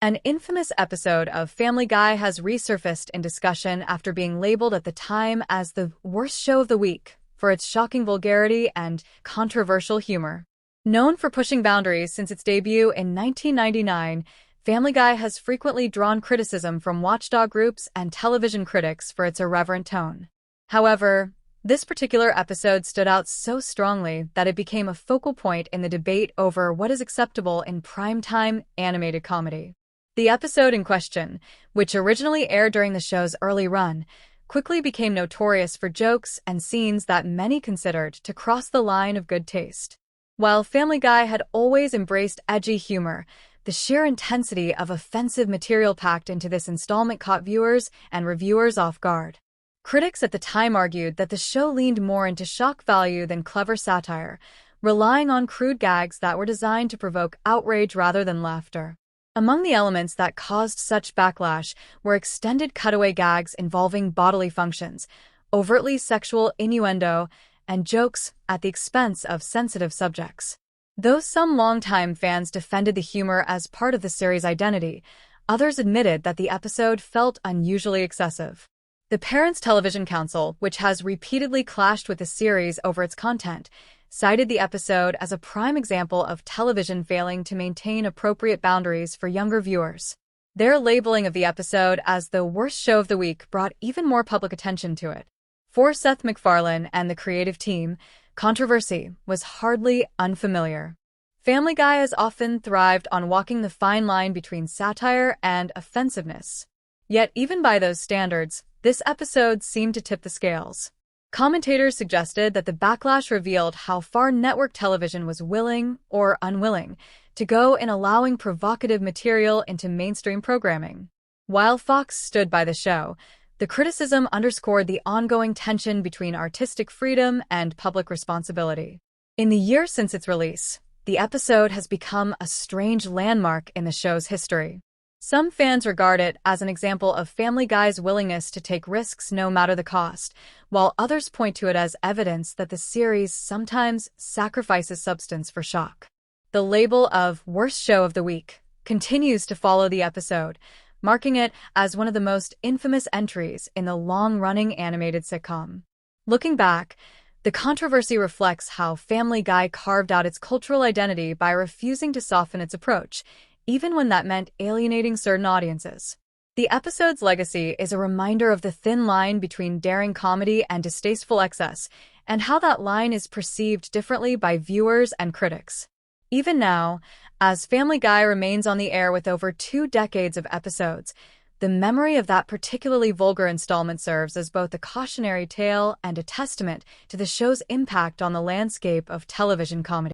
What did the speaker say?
An infamous episode of Family Guy has resurfaced in discussion after being labeled at the time as the worst show of the week for its shocking vulgarity and controversial humor. Known for pushing boundaries since its debut in 1999, Family Guy has frequently drawn criticism from watchdog groups and television critics for its irreverent tone. However, this particular episode stood out so strongly that it became a focal point in the debate over what is acceptable in primetime animated comedy. The episode in question, which originally aired during the show's early run, quickly became notorious for jokes and scenes that many considered to cross the line of good taste. While Family Guy had always embraced edgy humor, the sheer intensity of offensive material packed into this installment caught viewers and reviewers off guard. Critics at the time argued that the show leaned more into shock value than clever satire, relying on crude gags that were designed to provoke outrage rather than laughter. Among the elements that caused such backlash were extended cutaway gags involving bodily functions, overtly sexual innuendo, and jokes at the expense of sensitive subjects. Though some longtime fans defended the humor as part of the series' identity, others admitted that the episode felt unusually excessive. The Parents Television Council, which has repeatedly clashed with the series over its content, cited the episode as a prime example of television failing to maintain appropriate boundaries for younger viewers. Their labeling of the episode as the worst show of the week brought even more public attention to it. For Seth MacFarlane and the creative team, controversy was hardly unfamiliar. Family Guy has often thrived on walking the fine line between satire and offensiveness. Yet even by those standards, this episode seemed to tip the scales. Commentators suggested that the backlash revealed how far network television was willing, or unwilling, to go in allowing provocative material into mainstream programming. While Fox stood by the show, the criticism underscored the ongoing tension between artistic freedom and public responsibility. In the years since its release, the episode has become a strange landmark in the show's history. Some fans regard it as an example of Family Guy's willingness to take risks no matter the cost, while others point to it as evidence that the series sometimes sacrifices substance for shock. The label of Worst Show of the Week continues to follow the episode, marking it as one of the most infamous entries in the long-running animated sitcom. Looking back, the controversy reflects how Family Guy carved out its cultural identity by refusing to soften its approach, even when that meant alienating certain audiences. The episode's legacy is a reminder of the thin line between daring comedy and distasteful excess, and how that line is perceived differently by viewers and critics. Even now, as Family Guy remains on the air with over 2 decades of episodes, the memory of that particularly vulgar installment serves as both a cautionary tale and a testament to the show's impact on the landscape of television comedy.